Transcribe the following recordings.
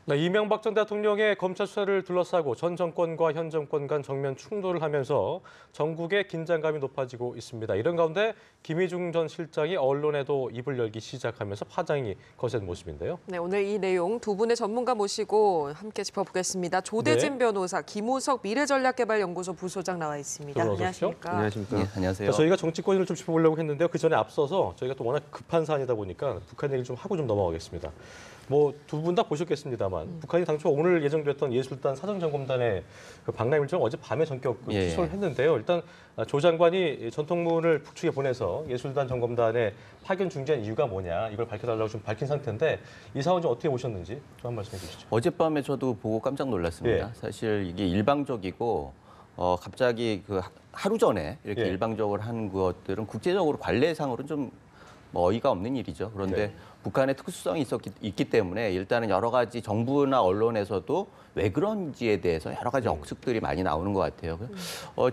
네, 이명박 전 대통령의 검찰 수사를 둘러싸고 전 정권과 현 정권 간 정면 충돌을 하면서 전국의 긴장감이 높아지고 있습니다. 이런 가운데 김희중 전 실장이 언론에도 입을 열기 시작하면서 파장이 거센 모습인데요. 네, 오늘 이 내용 두 분의 전문가 모시고 함께 짚어보겠습니다. 조대진 변호사, 김우석 미래전략개발연구소 부소장 나와 있습니다. 들어오십시오. 안녕하십니까? 안녕하십니까. 네, 안녕하세요. 저희가 정치권을 좀 짚어보려고 했는데요. 그 전에 앞서서 저희가 또 워낙 급한 사안이다 보니까 북한 얘기를 좀 하고 좀 넘어가겠습니다. 뭐 두 분 다 보셨겠습니다만 북한이 당초 오늘 예정됐던 예술단 사정점검단의 그 박람 일정 어제 밤에 전격 취소를 했는데요. 일단 조 장관이 전통문을 북측에 보내서 예술단 점검단에 파견 중지한 이유가 뭐냐 이걸 밝혀달라고 좀 밝힌 상태인데 이 상황 좀 어떻게 보셨는지 좀 한 말씀해 주시죠. 어젯밤에 저도 보고 깜짝 놀랐습니다. 사실 이게 일방적이고 갑자기 그 하루 전에 이렇게 일방적으로 한 것들은 국제적으로 관례상으로는 좀 어이가 없는 일이죠. 그런데 북한의 특수성이 있기 때문에 일단은 여러 가지 정부나 언론에서도 왜 그런지에 대해서 여러 가지 억측들이 많이 나오는 것 같아요.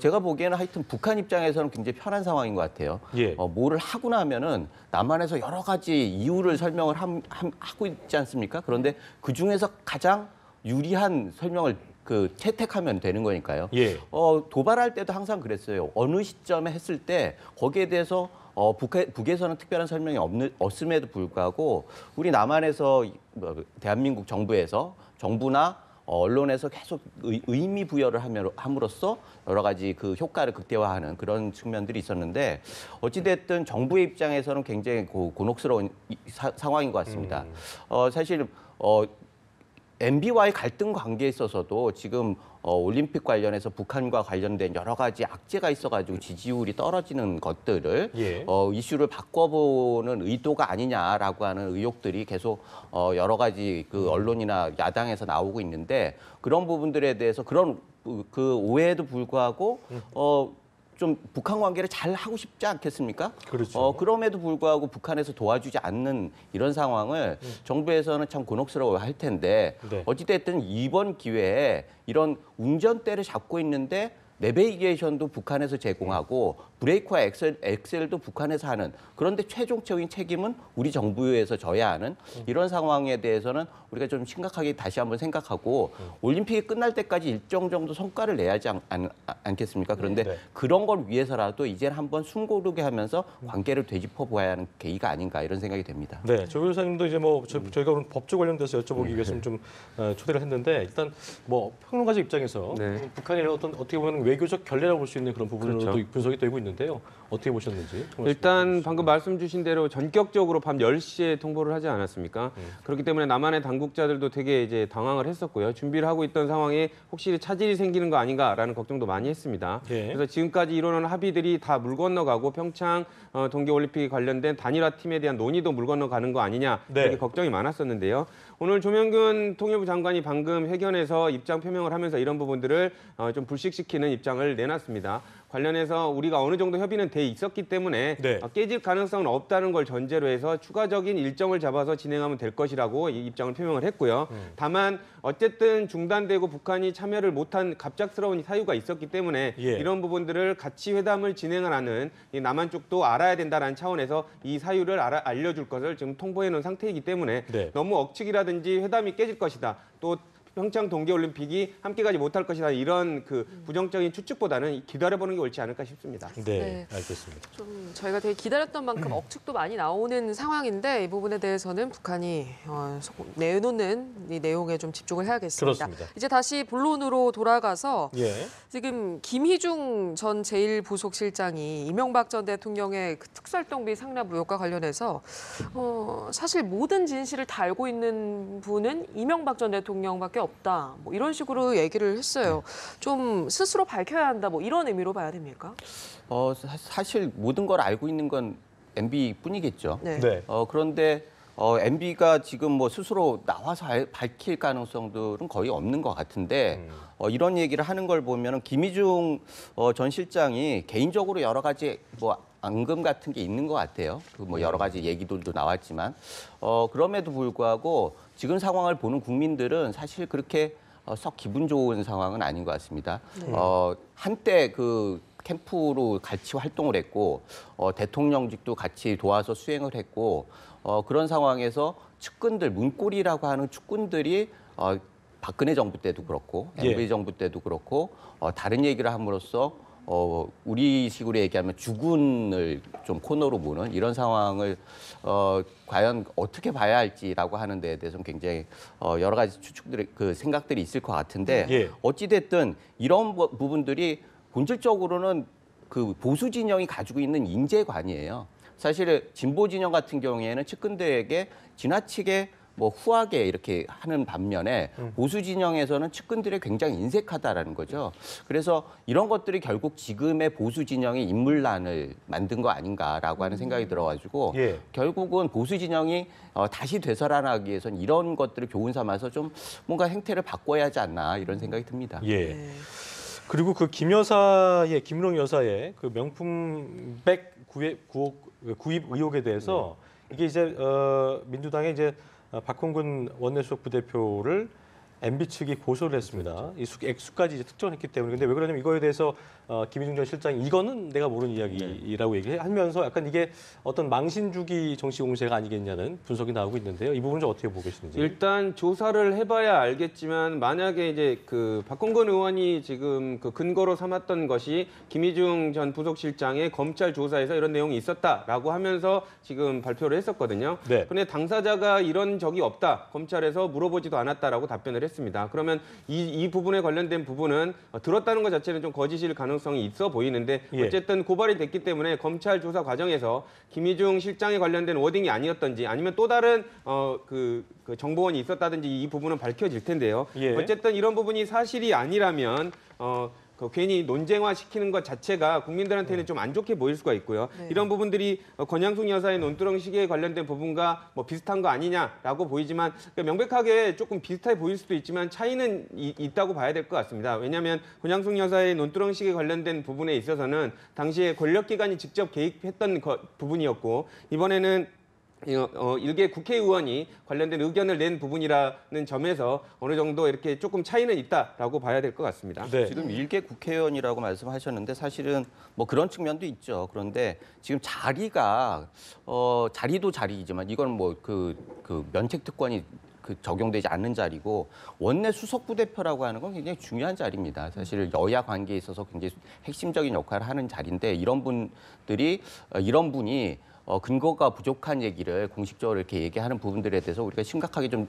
제가 보기에는 하여튼 북한 입장에서는 굉장히 편한 상황인 것 같아요. 뭐를 하고 나면은 남한에서 여러 가지 이유를 설명을 하고 있지 않습니까? 그런데 그 중에서 가장 유리한 설명을 채택하면 되는 거니까요. 도발할 때도 항상 그랬어요. 어느 시점에 했을 때 거기에 대해서 북에서는 특별한 설명이 없음에도 불구하고 우리 남한에서 대한민국 정부나 언론에서 계속 의미 부여를 함으로써 여러 가지 그 효과를 극대화하는 그런 측면들이 있었는데 어찌됐든 정부의 입장에서는 굉장히 곤혹스러운 상황인 것 같습니다. 사실 MB와의 갈등 관계에 있어서도 지금 올림픽 관련해서 북한과 관련된 여러 가지 악재가 있어가지고 지지율이 떨어지는 것들을 이슈를 바꿔보는 의도가 아니냐라고 하는 의혹들이 계속 여러 가지 그 언론이나 야당에서 나오고 있는데 그런 부분들에 대해서 그런 그 오해에도 불구하고 좀 북한 관계를 잘 하고 싶지 않겠습니까? 그렇죠. 그럼에도 불구하고 북한에서 도와주지 않는 이런 상황을 정부에서는 참 곤혹스러워 할 텐데 어찌됐든 이번 기회에 이런 운전대를 잡고 있는데 내비게이션도 북한에서 제공하고 브레이크와 엑셀도 북한에서 하는 그런데 최종적인 책임은 우리 정부에서 져야 하는 이런 상황에 대해서는 우리가 좀 심각하게 다시 한번 생각하고 올림픽이 끝날 때까지 일정 정도 성과를 내야 하지 않겠습니까? 그런데 그런 걸 위해서라도 이제는 한번 숨고르게 하면서 관계를 되짚어 보아야 하는 계기가 아닌가 이런 생각이 됩니다. 네, 조 변호사님도 이제 뭐 저희가 오늘 법조 관련돼서 여쭤보기 위해서 좀 초대를 했는데 일단 뭐 평론가적 입장에서 북한의 어떻게 보면 외교적 결례라고 볼 수 있는 그런 부분으로도 분석이 되고 있는데요. 어떻게 보셨는지. 일단 방금 말씀 주신 대로 전격적으로 밤 10시에 통보를 하지 않았습니까? 그렇기 때문에 남한의 당국자들도 되게 이제 당황을 했었고요. 준비를 하고 있던 상황에 혹시 차질이 생기는 거 아닌가라는 걱정도 많이 했습니다. 그래서 지금까지 이루어진 합의들이 다 물 건너가고 평창 동계올림픽 관련된 단일화 팀에 대한 논의도 물 건너가는 거 아니냐 이렇게 걱정이 많았었는데요. 오늘 조명균 통일부 장관이 방금 회견에서 입장 표명을 하면서 이런 부분들을 좀 불식시키는 입장을 내놨습니다. 관련해서 우리가 어느 정도 협의는 돼 있었기 때문에 깨질 가능성은 없다는 걸 전제로 해서 추가적인 일정을 잡아서 진행하면 될 것이라고 이 입장을 표명을 했고요. 다만 어쨌든 중단되고 북한이 참여를 못한 갑작스러운 사유가 있었기 때문에 이런 부분들을 같이 회담을 진행하는 이 남한 쪽도 알아야 된다는 차원에서 이 사유를 알려줄 것을 지금 통보해 놓은 상태이기 때문에 너무 억측이라든지 회담이 깨질 것이다. 또 평창 동계올림픽이 함께 가지 못할 것이다 이런 그 부정적인 추측보다는 기다려보는 게 옳지 않을까 싶습니다. 네, 알겠습니다. 좀 저희가 되게 기다렸던 만큼 억측도 많이 나오는 상황인데 이 부분에 대해서는 북한이 내놓는 이 내용에 좀 집중을 해야겠습니다. 그렇습니다. 이제 다시 본론으로 돌아가서 지금 김희중 전 제1부속실장이 이명박 전 대통령의 그 특수활동비 상납 의혹과 관련해서 사실 모든 진실을 다 알고 있는 분은 이명박 전 대통령밖에 없다. 뭐 이런 식으로 얘기를 했어요. 좀 스스로 밝혀야 한다. 뭐 이런 의미로 봐야 됩니까? 사실 모든 걸 알고 있는 건 MB뿐이겠죠. 그런데 MB가 지금 뭐 스스로 나와서 밝힐 가능성들은 거의 없는 것 같은데 이런 얘기를 하는 걸 보면 김희중 전 실장이 개인적으로 여러 가지 뭐 앙금 같은 게 있는 것 같아요. 뭐 여러 가지 얘기들도 나왔지만 그럼에도 불구하고 지금 상황을 보는 국민들은 사실 그렇게 썩 기분 좋은 상황은 아닌 것 같습니다. 한때 그 캠프로 같이 활동을 했고 대통령직도 같이 도와서 수행을 했고 그런 상황에서 측근들, 문고리라고 하는 측근들이 박근혜 정부 때도 그렇고 예. MV 정부 때도 그렇고 다른 얘기를 함으로써 우리식으로 얘기하면 주군을 좀 코너로 보는 이런 상황을 과연 어떻게 봐야 할지라고 하는 데에 대해서는 굉장히 여러 가지 추측들이 생각들이 있을 것 같은데 예. 어찌 됐든 이런 부분들이 본질적으로는 그 보수 진영이 가지고 있는 인재관이에요. 사실 진보 진영 같은 경우에는 측근들에게 지나치게 뭐 후하게 이렇게 하는 반면에 보수 진영에서는 측근들이 굉장히 인색하다라는 거죠. 그래서 이런 것들이 결국 지금의 보수 진영의 인물난을 만든 거 아닌가라고 하는 생각이 들어가지고 예. 결국은 보수 진영이 다시 되살아나기 위해서는 이런 것들을 교훈 삼아서 좀 뭔가 행태를 바꿔야 하지 않나 이런 생각이 듭니다. 예. 네. 그리고 그 김은홍 여사의 그 명품백 구입 의혹에 대해서 이게 이제 민주당의 이제 박홍근 원내수석 부대표를 MB 측이 고소를 했습니다. 이 액수까지 이제 특정했기 때문에. 근데 왜 그러냐면 이거에 대해서 김희중 전 실장이 이거는 내가 모르는 이야기라고 얘기하면서 약간 이게 어떤 망신주기 정치 공세가 아니겠냐는 분석이 나오고 있는데요. 이 부분 좀 어떻게 보고 계시는지. 일단 조사를 해봐야 알겠지만 만약에 이제 그 박홍근 의원이 지금 그 근거로 삼았던 것이 김희중 전 부속실장의 검찰 조사에서 이런 내용이 있었다라고 하면서 지금 발표를 했었거든요. 네. 그런데 당사자가 이런 적이 없다. 검찰에서 물어보지도 않았다라고 답변을 했습니다. 그러면 이 부분에 관련된 부분은 들었다는 것 자체는 좀 거짓일 가능성이 있어 보이는데 예. 어쨌든 고발이 됐기 때문에 검찰 조사 과정에서 김희중 실장에 관련된 워딩이 아니었던지 아니면 또 다른 그 정보원이 있었다든지 이 부분은 밝혀질 텐데요. 예. 어쨌든 이런 부분이 사실이 아니라면 괜히 논쟁화시키는 것 자체가 국민들한테는 좀 안 좋게 보일 수가 있고요. 네. 이런 부분들이 권양숙 여사의 논두렁 시계에 관련된 부분과 뭐 비슷한 거 아니냐라고 보이지만 명백하게 조금 비슷해 보일 수도 있지만 차이는 있다고 봐야 될 것 같습니다. 왜냐하면 권양숙 여사의 논두렁 시계 관련된 부분에 있어서는 당시에 권력기관이 직접 개입했던 부분이었고 이번에는 일개 국회의원이 관련된 의견을 낸 부분이라는 점에서 어느 정도 이렇게 조금 차이는 있다라고 봐야 될 것 같습니다. 네. 지금 일개 국회의원이라고 말씀하셨는데 사실은 뭐 그런 측면도 있죠. 그런데 지금 자리가 자리도 자리이지만 이건 뭐 그 면책 특권이 적용되지 않는 자리고 원내 수석 부대표라고 하는 건 굉장히 중요한 자리입니다. 사실 여야 관계에 있어서 굉장히 핵심적인 역할을 하는 자리인데 이런 분이 근거가 부족한 얘기를 공식적으로 이렇게 얘기하는 부분들에 대해서 우리가 심각하게 좀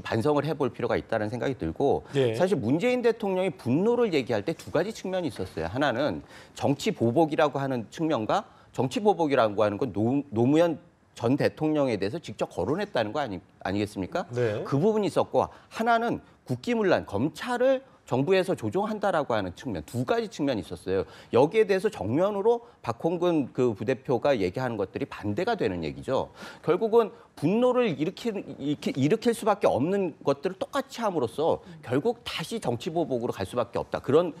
반성을 해볼 필요가 있다는 생각이 들고 예. 사실 문재인 대통령이 분노를 얘기할 때 두 가지 측면이 있었어요. 하나는 정치 보복이라고 하는 측면과 정치 보복이라고 하는 건 노무현 전 대통령에 대해서 직접 거론했다는 거 아니겠습니까? 네. 그 부분이 있었고 하나는 국기문란, 검찰을 정부에서 조종한다라고 하는 측면, 두 가지 측면이 있었어요. 여기에 대해서 정면으로 박홍근 그 부대표가 얘기하는 것들이 반대가 되는 얘기죠. 결국은 분노를 일으킬 수밖에 없는 것들을 똑같이 함으로써 결국 다시 정치보복으로 갈 수밖에 없다. 그런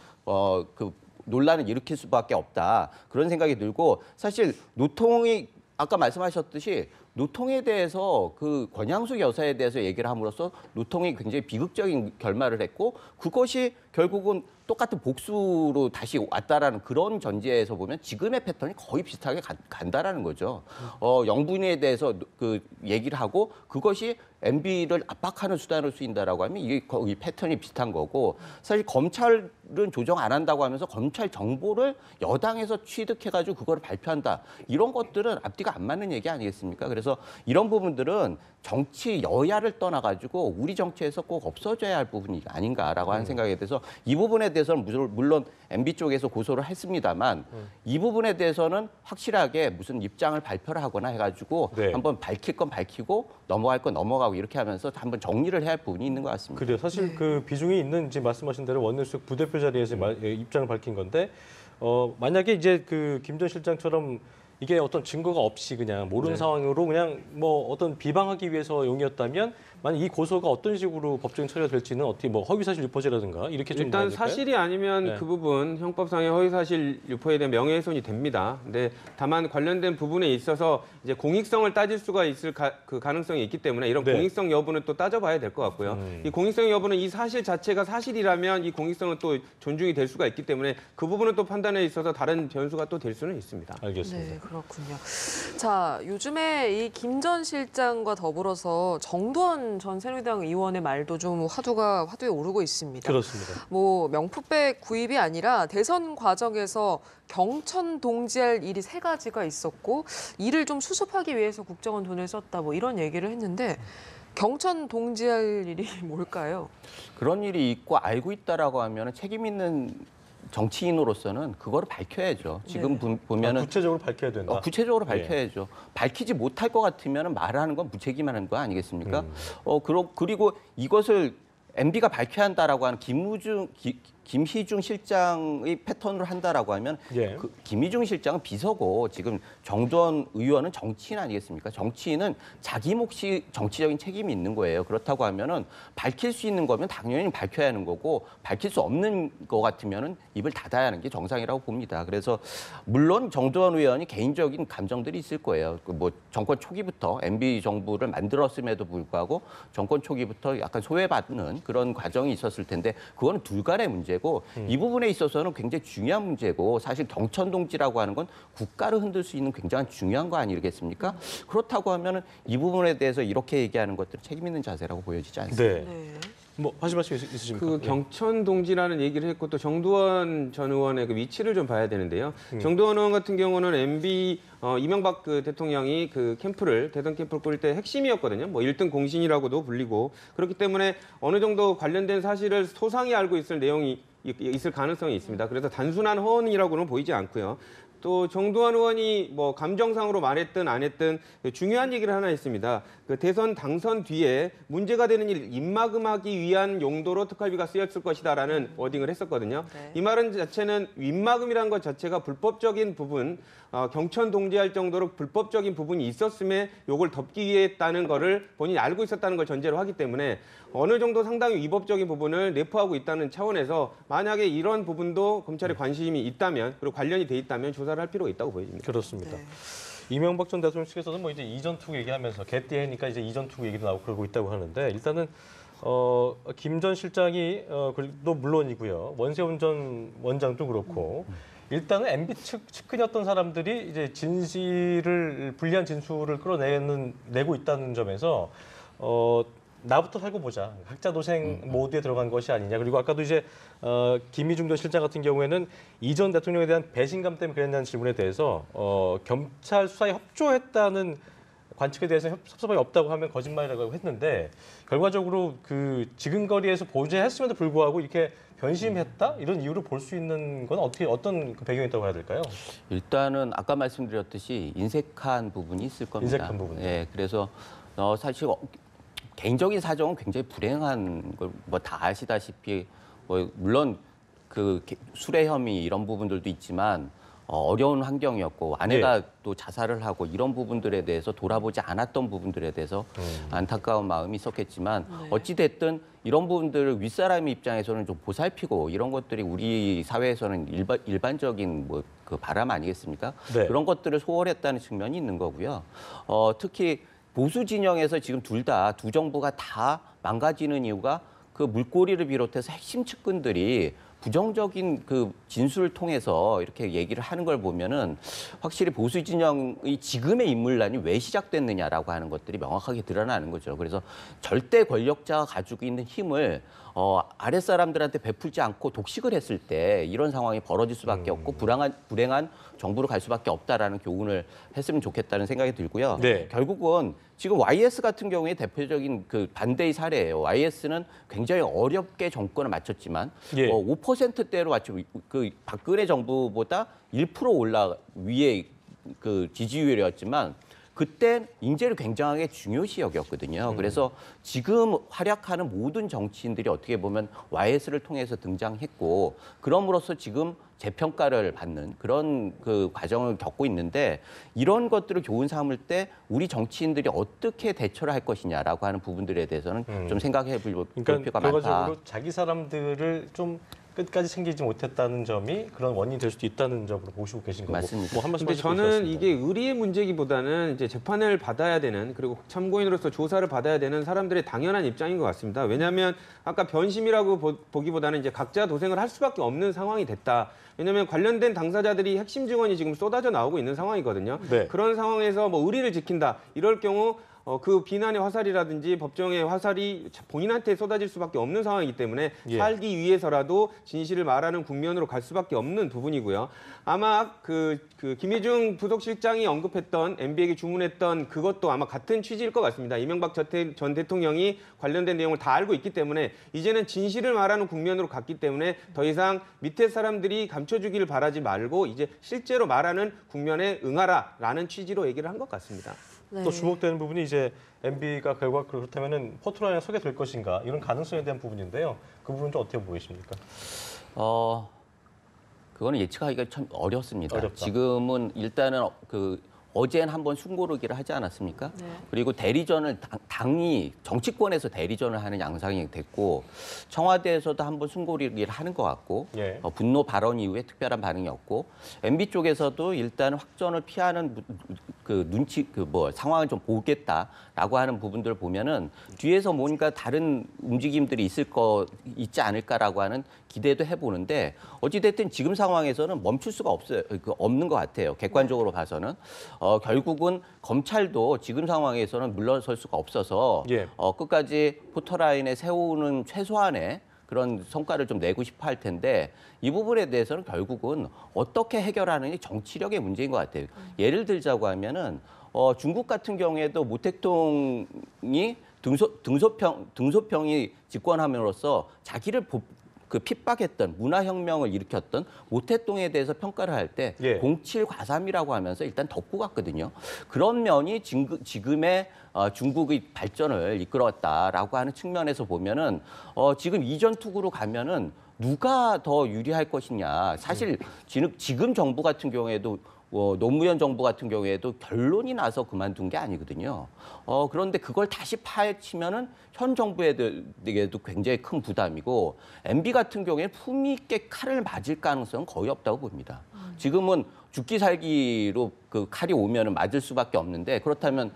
논란을 일으킬 수밖에 없다. 그런 생각이 들고 사실 노통이 아까 말씀하셨듯이 노통에 대해서 그 권양숙 여사에 대해서 얘기를 함으로써 노통이 굉장히 비극적인 결말을 했고 그것이 결국은 똑같은 복수로 다시 왔다라는 그런 전제에서 보면 지금의 패턴이 거의 비슷하게 간다라는 거죠. 영분위에 대해서 그 얘기를 하고 그것이 MB를 압박하는 수단으로 쓰인다라고 하면 이게 거의 패턴이 비슷한 거고 사실 검찰은 조정 안 한다고 하면서 검찰 정보를 여당에서 취득해가지고 그걸 발표한다. 이런 것들은 앞뒤가 안 맞는 얘기 아니겠습니까? 그래서 이런 부분들은 정치 여야를 떠나가지고 우리 정치에서 꼭 없어져야 할 부분이 아닌가라고 하는 생각에 대해서 이 부분에 대해서는 물론 MB 쪽에서 고소를 했습니다만 이 부분에 대해서는 확실하게 무슨 입장을 발표를 하거나 해가지고 네. 한번 밝힐 건 밝히고 넘어갈 건 넘어가고 이렇게 하면서 한번 정리를 해야 할 부분이 있는 것 같습니다. 그래요. 사실 그 비중이 있는 지금 말씀하신 대로 원내수석 부대표 자리에서 입장을 밝힌 건데 만약에 이제 그 김 전 실장처럼 이게 어떤 증거가 없이 그냥 모르는 상황으로 그냥 뭐 어떤 비방하기 위해서 용이었다면 만약 이 고소가 어떤 식으로 법적인 처리가 될지는 어떻게 뭐 허위사실 유포죄라든가 이렇게 좀 일단 사실이 아니면 네. 그 부분 형법상의 허위사실 유포에 대한 명예훼손이 됩니다. 근데 다만 관련된 부분에 있어서 이제 공익성을 따질 수가 있을 그 가능성이 있기 때문에 이런 네. 공익성 여부는 또 따져봐야 될 것 같고요. 이 공익성 여부는 이 사실 자체가 사실이라면 이 공익성은 또 존중이 될 수가 있기 때문에 그 부분은 또 판단에 있어서 다른 변수가 또 될 수는 있습니다. 알겠습니다. 네, 그렇군요. 자, 요즘에 이 김 전 실장과 더불어서 정두원 김기현 전 새누리당 의원의 말도 좀 화두에 오르고 있습니다. 그렇습니다. 뭐 명품백 구입이 아니라 대선 과정에서 경천 동지할 일이 3가지가 있었고 이를 좀 수습하기 위해서 국정원 돈을 썼다 뭐 이런 얘기를 했는데 경천 동지할 일이 뭘까요? 그런 일이 있고 알고 있다라고 하면 책임 있는 정치인으로서는 그거를 밝혀야죠. 지금 보면은 구체적으로 밝혀야 된다. 구체적으로 밝혀야죠. 밝히지 못할 것 같으면 말하는 건 무책임하는 거 아니겠습니까? 그리고 이것을 MB가 밝혀야 한다라고 하는 김희중 실장의 패턴으로 한다라고 하면 예. 그 김희중 실장은 비서고 지금 정두원 의원은 정치인 아니겠습니까? 정치인은 자기 몫이 정치적인 책임이 있는 거예요. 그렇다고 하면은 밝힐 수 있는 거면 당연히 밝혀야 하는 거고 밝힐 수 없는 거 같으면은 입을 닫아야 하는 게 정상이라고 봅니다. 그래서 물론 정두원 의원이 개인적인 감정들이 있을 거예요. 뭐 정권 초기부터 MB 정부를 만들었음에도 불구하고 정권 초기부터 약간 소외받는 그런 과정이 있었을 텐데 그거는 둘간의 문제고 이 부분에 있어서는 굉장히 중요한 문제고 사실 경천동지라고 하는 건 국가를 흔들 수 있는 굉장히 중요한 거 아니겠습니까? 그렇다고 하면은 이 부분에 대해서 이렇게 얘기하는 것들은 책임 있는 자세라고 보여지지 않습니다. 네. 뭐 하실 말씀 있으십니까? 그 경천 동지라는 얘기를 했고 또 정두원 전 의원의 그 위치를 좀 봐야 되는데요. 정두원 의원 같은 경우는 MB 이명박 그 대통령이 그 캠프를 대선 캠프를 꾸릴 때 핵심이었거든요. 뭐 1등 공신이라고도 불리고 그렇기 때문에 어느 정도 관련된 사실을 소상히 알고 있을 내용이 있을 가능성이 있습니다. 그래서 단순한 허언이라고는 보이지 않고요. 또 정두원 의원이 뭐 감정상으로 말했든 안 했든 중요한 얘기를 하나 했습니다. 그 대선 당선 뒤에 문제가 되는 일 입막음하기 위한 용도로 특활비가 쓰였을 것이다라는 워딩을 했었거든요. 네. 이 말은 자체는 입막음이라는 것 자체가 불법적인 부분, 경천 동지할 정도로 불법적인 부분이 있었음에 요걸 덮기 위해 했다는 거를 본인이 알고 있었다는 걸 전제로 하기 때문에 어느 정도 상당히 위법적인 부분을 내포하고 있다는 차원에서 만약에 이런 부분도 검찰에 관심이 있다면 그리고 관련이 돼 있다면 조사를 할 필요가 있다고 보여집니다. 그렇습니다. 네. 이명박 전 대통령 측에서는 뭐 이제 이전 투구 얘기하면서 개띠해니까 이제 이전 투구 얘기도 나오고 그러고 있다고 하는데 일단은 김 전 실장이 그리고 물론이고요. 원세훈 전 원장도 그렇고 일단은 MB 측근이었던 사람들이 이제 불리한 진술을 끌어내고 있다는 점에서 나부터 살고 보자. 학자 도생 모드에 들어간 것이 아니냐. 그리고 아까도 이제 김희중 전 실장 같은 경우에는 이전 대통령에 대한 배신감 때문에 그랬냐는 질문에 대해서 검찰 수사에 협조했다는 관측에 대해서 섭섭함이 없다고 하면 거짓말이라고 했는데 결과적으로 그 지근거리에서 보좌했음에도 불구하고 이렇게 변심했다 이런 이유로 볼 수 있는 건 어떤 그 배경이 있다고 해야 될까요? 일단은 아까 말씀드렸듯이 인색한 부분이 있을 겁니다. 인색한 부분. 예, 그래서 사실 개인적인 사정은 굉장히 불행한 걸 뭐 다 아시다시피 뭐 물론 그 수뢰 혐의 이런 부분들도 있지만 어려운 환경이었고 아내가 또 자살을 하고 이런 부분들에 대해서 돌아보지 않았던 부분들에 대해서 안타까운 마음이 있었겠지만 어찌 됐든 이런 부분들을 윗사람의 입장에서는 좀 보살피고 이런 것들이 우리 사회에서는 일반적인 뭐 그 바람 아니겠습니까? 네. 그런 것들을 소홀했다는 측면이 있는 거고요. 특히 보수 진영에서 지금 두 정부가 다 망가지는 이유가 그 물꼬리를 비롯해서 핵심 측근들이 부정적인 그 진술을 통해서 이렇게 얘기를 하는 걸 보면은 확실히 보수 진영의 지금의 인물난이 왜 시작됐느냐라고 하는 것들이 명확하게 드러나는 거죠. 그래서 절대 권력자가 가지고 있는 힘을 아랫사람들한테 베풀지 않고 독식을 했을 때 이런 상황이 벌어질 수밖에 없고 불행한 정부로 갈 수밖에 없다라는 교훈을 했으면 좋겠다는 생각이 들고요. 네. 결국은 지금 YS 같은 경우에 대표적인 그 반대의 사례예요. YS는 굉장히 어렵게 정권을 마쳤지만 예. 5%대로 맞추고 그 박근혜 정부보다 1% 위에 그 지지율이었지만 그때 인재를 굉장하게 중요시 여겼거든요. 그래서 지금 활약하는 모든 정치인들이 어떻게 보면 YS를 통해서 등장했고 그럼으로써 지금 재평가를 받는 그런 그 과정을 겪고 있는데 이런 것들을 교훈 삼을 때 우리 정치인들이 어떻게 대처를 할 것이냐라고 하는 부분들에 대해서는 좀 생각해 볼 그러니까 필요가 많다. 결과적으로 자기 사람들을 좀 끝까지 챙기지 못했다는 점이 그런 원인이 될 수도 있다는 점으로 보시고 계신 거고. 맞습니다. 뭐 한 말씀 근데 하시고 저는 있었습니다. 이게 의리의 문제기보다는 이제 재판을 받아야 되는 그리고 참고인으로서 조사를 받아야 되는 사람들의 당연한 입장인 것 같습니다. 왜냐하면 아까 변심이라고 보기보다는 이제 각자 도생을 할 수밖에 없는 상황이 됐다. 왜냐하면 관련된 당사자들이 핵심 증언이 지금 쏟아져 나오고 있는 상황이거든요. 네. 그런 상황에서 뭐 의리를 지킨다 이럴 경우 그 비난의 화살이라든지 법정의 화살이 본인한테 쏟아질 수밖에 없는 상황이기 때문에 예. 살기 위해서라도 진실을 말하는 국면으로 갈 수밖에 없는 부분이고요. 아마 그 김희중 부속실장이 언급했던 MB에게 주문했던 그것도 아마 같은 취지일 것 같습니다. 이명박 전 대통령이 관련된 내용을 다 알고 있기 때문에 이제는 진실을 말하는 국면으로 갔기 때문에 더 이상 밑에 사람들이 감춰주기를 바라지 말고 이제 실제로 말하는 국면에 응하라라는 취지로 얘기를 한 것 같습니다. 네. 또 주목되는 부분이 이제 MB가 결과 그렇다면은 포토라인에 서게 될 것인가 이런 가능성에 대한 부분인데요. 그 부분 좀 어떻게 보이십니까? 그거는 예측하기가 참 어렵습니다. 어렵다. 지금은 일단은 어제는 한번 숨고르기를 하지 않았습니까? 네. 그리고 대리전을 당이 정치권에서 대리전을 하는 양상이 됐고 청와대에서도 한번 숨고르기를 하는 것 같고 예. 분노 발언 이후에 특별한 반응이 없고 MB 쪽에서도 일단 확전을 피하는 상황을 좀 보겠다라고 하는 부분들을 보면은 뒤에서 뭔가 다른 움직임들이 있지 않을까라고 하는 기대도 해보는데 어찌됐든 지금 상황에서는 멈출 수가 없는 것 같아요. 객관적으로 봐서는. 결국은 검찰도 지금 상황에서는 물러설 수가 없어서 예. 끝까지 포토라인에 세우는 최소한의 그런 성과를 좀 내고 싶어 할 텐데 이 부분에 대해서는 결국은 어떻게 해결하느냐 정치력의 문제인 것 같아요. 예를 들자고 하면은 중국 같은 경우에도 모택동이 등소평이 집권함으로써 자기를 핍박했던 문화혁명을 일으켰던 모택동에 대해서 평가를 할 때 예. 07과삼이라고 하면서 일단 덮고 갔거든요. 그런 면이 지금의 중국의 발전을 이끌었다라고 하는 측면에서 보면은 지금 이전 투구로 가면은 누가 더 유리할 것이냐. 사실 지금 정부 같은 경우에도 노무현 정부 같은 경우에도 결론이 나서 그만둔 게 아니거든요. 그런데 그걸 다시 파헤치면은 현 정부에게도 굉장히 큰 부담이고 MB 같은 경우에 품위 있게 칼을 맞을 가능성은 거의 없다고 봅니다. 지금은 죽기 살기로 그 칼이 오면은 맞을 수밖에 없는데 그렇다면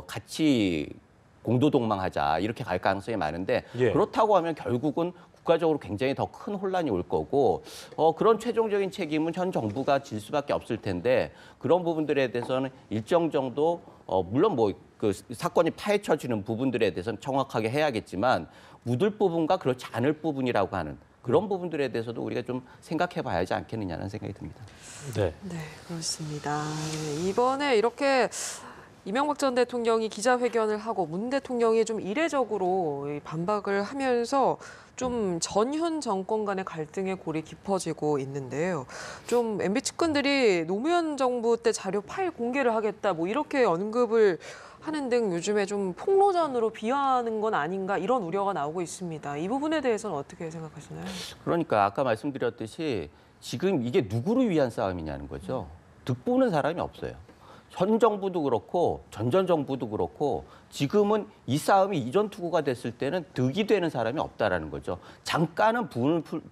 같이 공도동망하자 이렇게 갈 가능성이 많은데 예. 그렇다고 하면 결국은 국가적으로 굉장히 더 큰 혼란이 올 거고 그런 최종적인 책임은 현 정부가 질 수밖에 없을 텐데 그런 부분들에 대해서는 일정 정도 물론 그 사건이 파헤쳐지는 부분들에 대해서는 정확하게 해야겠지만 묻을 부분과 그렇지 않을 부분이라고 하는 그런 부분들에 대해서도 우리가 좀 생각해 봐야지 않겠느냐는 생각이 듭니다. 네. 네, 그렇습니다. 네, 이번에 이렇게 이명박 전 대통령이 기자회견을 하고 문 대통령이 좀 이례적으로 반박을 하면서 좀 전현 정권 간의 갈등의 골이 깊어지고 있는데요. 좀 MB 측근들이 노무현 정부 때 자료 파일 공개를 하겠다 뭐 이렇게 언급을 하는 등 요즘에 좀 폭로전으로 비화하는 건 아닌가 이런 우려가 나오고 있습니다. 이 부분에 대해서는 어떻게 생각하시나요? 그러니까 아까 말씀드렸듯이 지금 이게 누구를 위한 싸움이냐는 거죠. 득보는 사람이 없어요. 현 정부도 그렇고 전 정부도 그렇고 지금은 이 싸움이 이전 투구가 됐을 때는 득이 되는 사람이 없다라는 거죠. 잠깐은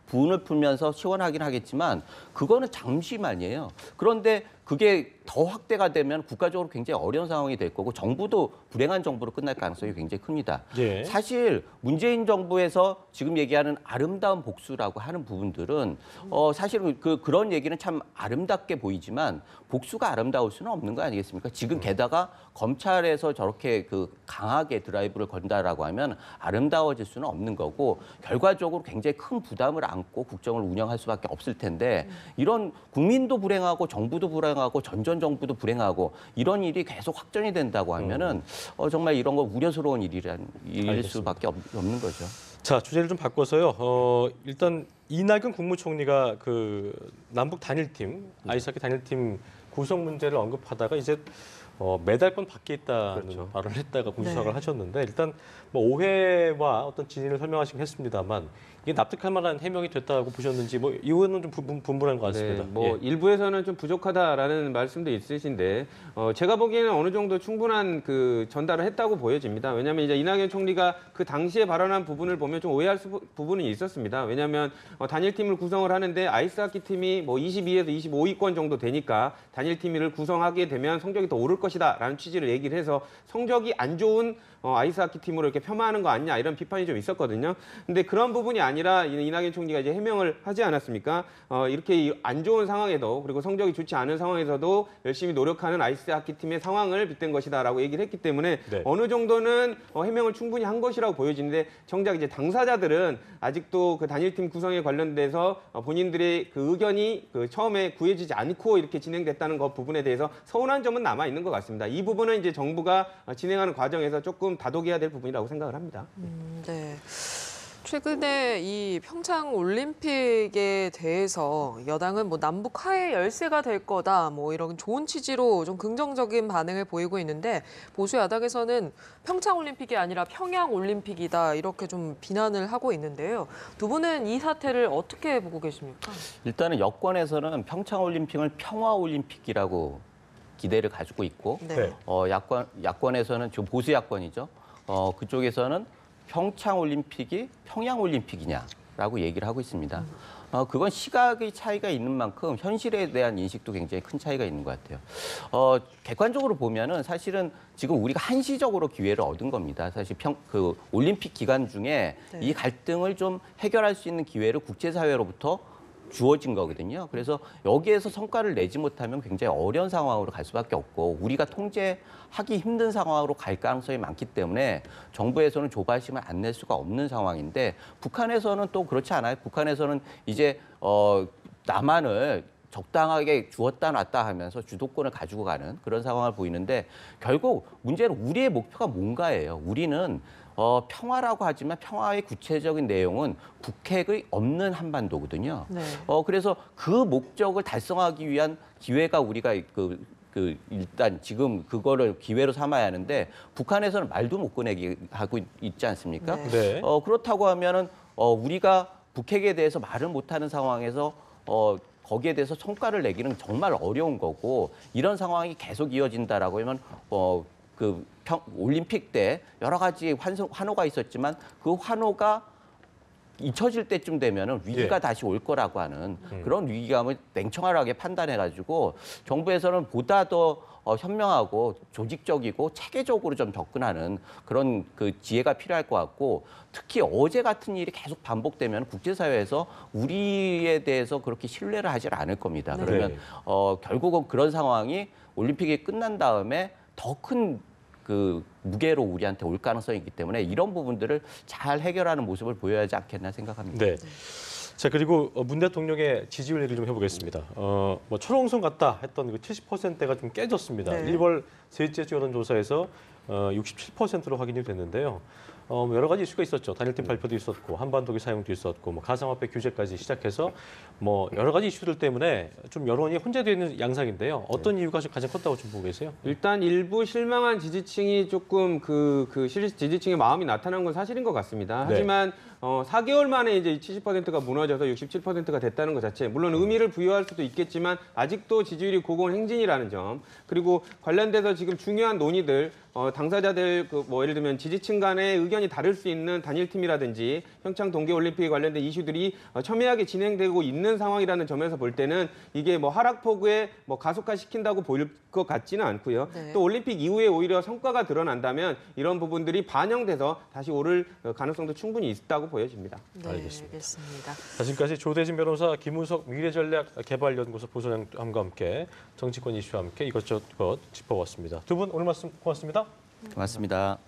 분을 풀면서 시원하긴 하겠지만 그거는 잠시만이에요. 그런데 그게 더 확대가 되면 국가적으로 굉장히 어려운 상황이 될 거고 정부도 불행한 정부로 끝날 가능성이 굉장히 큽니다. 예. 사실 문재인 정부에서 지금 얘기하는 아름다운 복수라고 하는 부분들은 사실은 그런 얘기는 참 아름답게 보이지만 복수가 아름다울 수는 없는 거 아니겠습니까? 지금 게다가 검찰에서 저렇게 강하게 드라이브를 건다라고 하면 아름다워질 수는 없는 거고 결과적으로 굉장히 큰 부담을 안고 국정을 운영할 수밖에 없을 텐데 이런 국민도 불행하고 정부도 불행하고 전 정부도 불행하고 이런 일이 계속 확전이 된다고 하면은 정말 이런 거 우려스러운 일일 수밖에 없는 거죠. 자, 주제를 좀 바꿔서요. 일단 이낙연 국무총리가 남북 단일팀, 아이스하키 단일팀 구성 문제를 언급하다가 이제 매달권 밖에 있다는 그렇죠. 발언을 했다가 공수사를 네. 하셨는데 일단 오해와 어떤 진위를 설명하시긴 했습니다만 이게 납득할 만한 해명이 됐다고 보셨는지 이거는 좀 분분한 것 같습니다. 네, 일부에서는 좀 부족하다라는 말씀도 있으신데 제가 보기에는 어느 정도 충분한 전달을 했다고 보여집니다. 왜냐하면 이제 이낙연 총리가 그 당시에 발언한 부분을 보면 좀 오해할 부분이 있었습니다. 왜냐하면 단일팀을 구성을 하는데 아이스하키 팀이 22에서 25위권 정도 되니까 단일팀을 구성하게 되면 성적이 더 오를 것이다라는 취지를 얘기를 해서 성적이 안 좋은 아이스하키 팀으로 이렇게 폄하하는 거 아니냐 이런 비판이 좀 있었거든요. 근데 그런 부분이 아니라 이낙연 총리가 이제 해명을 하지 않았습니까? 이렇게 안 좋은 상황에도 그리고 성적이 좋지 않은 상황에서도 열심히 노력하는 아이스하키 팀의 상황을 빗댄 것이다라고 얘기를 했기 때문에 네. 어느 정도는 해명을 충분히 한 것이라고 보여지는데 정작 이제 당사자들은 아직도 그 단일팀 구성에 관련돼서 본인들의 그 의견이 그 처음에 구해지지 않고 이렇게 진행됐다는 것 부분에 대해서 서운한 점은 남아 있는 것 같습니다. 이 부분은 이제 정부가 진행하는 과정에서 조금 다독여야 될 부분이라고 생각을 합니다. 네. 최근에 이 평창 올림픽에 대해서 여당은 뭐 남북 화해 열세가 될 거다 뭐 이런 좋은 취지로 좀 긍정적인 반응을 보이고 있는데 보수 야당에서는 평창 올림픽이 아니라 평양 올림픽이다 이렇게 좀 비난을 하고 있는데요. 두 분은 이 사태를 어떻게 보고 계십니까? 일단은 여권에서는 평창 올림픽을 평화 올림픽이라고 기대를 가지고 있고 네. 야권에서는 지금 보수 야권이죠. 그쪽에서는 평창 올림픽이 평양 올림픽이냐라고 얘기를 하고 있습니다. 그건 시각의 차이가 있는 만큼 현실에 대한 인식도 굉장히 큰 차이가 있는 것 같아요. 객관적으로 보면은 사실은 지금 우리가 한시적으로 기회를 얻은 겁니다. 사실 그 올림픽 기간 중에 네. 이 갈등을 좀 해결할 수 있는 기회를 국제사회로부터 주어진 거거든요. 그래서 여기에서 성과를 내지 못하면 굉장히 어려운 상황으로 갈 수밖에 없고 우리가 통제하기 힘든 상황으로 갈 가능성이 많기 때문에 정부에서는 조바심을 안 낼 수가 없는 상황인데 북한에서는 또 그렇지 않아요. 북한에서는 이제 남한을 적당하게 주었다 놨다 하면서 주도권을 가지고 가는 그런 상황을 보이는데 결국 문제는 우리의 목표가 뭔가예요. 우리는 평화라고 하지만 평화의 구체적인 내용은 북핵의 없는 한반도거든요. 네. 그래서 그 목적을 달성하기 위한 기회가 우리가 일단 지금 그거를 기회로 삼아야 하는데 북한에서는 말도 못 꺼내게 하고 있지 않습니까? 네. 네. 그렇다고 하면은 우리가 북핵에 대해서 말을 못하는 상황에서 거기에 대해서 성과를 내기는 정말 어려운 거고 이런 상황이 계속 이어진다라고 하면 올림픽 때 여러 가지 환호가 있었지만 그 환호가 잊혀질 때쯤 되면은 위기가 예. 다시 올 거라고 하는 그런 위기감을 냉철하게 판단해가지고 정부에서는 보다 더 현명하고 조직적이고 체계적으로 좀 접근하는 그런 그 지혜가 필요할 것 같고 특히 어제 같은 일이 계속 반복되면 국제사회에서 우리에 대해서 그렇게 신뢰를 하질 않을 겁니다. 네. 그러면 결국은 그런 상황이 올림픽이 끝난 다음에 더 큰 그 무게로 우리한테 올 가능성이 있기 때문에 이런 부분들을 잘 해결하는 모습을 보여야 하지 않겠나 생각합니다. 네. 자, 그리고 문 대통령의 지지율 얘기를 좀 해보겠습니다. 뭐 철옹성 같다 했던 그 70%가 좀 깨졌습니다. 네. 1월 셋째 주 여론조사에서 67%로 확인이 됐는데요. 여러 가지 이슈가 있었죠. 단일팀 발표도 있었고 한반도기 사용도 있었고 뭐 가상화폐 규제까지 시작해서 뭐 여러 가지 이슈들 때문에 좀 여론이 혼재되어 있는 양상인데요. 어떤 이유가 가장 컸다고 좀 보고 계세요? 일단 일부 실망한 지지층이 조금 지지층의 마음이 나타난 건 사실인 것 같습니다. 네. 하지만 4개월 만에 이제 70%가 무너져서 67%가 됐다는 것 자체, 물론 의미를 부여할 수도 있겠지만 아직도 지지율이 고공행진이라는 점, 그리고 관련돼서 지금 중요한 논의들, 당사자들 뭐 예를 들면 지지층 간의 의견이 다를 수 있는 단일팀이라든지 평창 동계올림픽에 관련된 이슈들이 첨예하게 진행되고 있는 상황이라는 점에서 볼 때는 이게 뭐 하락폭에 뭐 가속화시킨다고 보일 것 같지는 않고요. 네. 또 올림픽 이후에 오히려 성과가 드러난다면 이런 부분들이 반영돼서 다시 오를 가능성도 충분히 있다고 보여집니다. 네, 알겠습니다. 자, 지금까지 조대진 변호사, 김우석 미래전략개발연구소 부소장과 함께 정치권 이슈와 함께 이것저것 짚어봤습니다. 두 분 오늘 말씀 고맙습니다. 고맙습니다.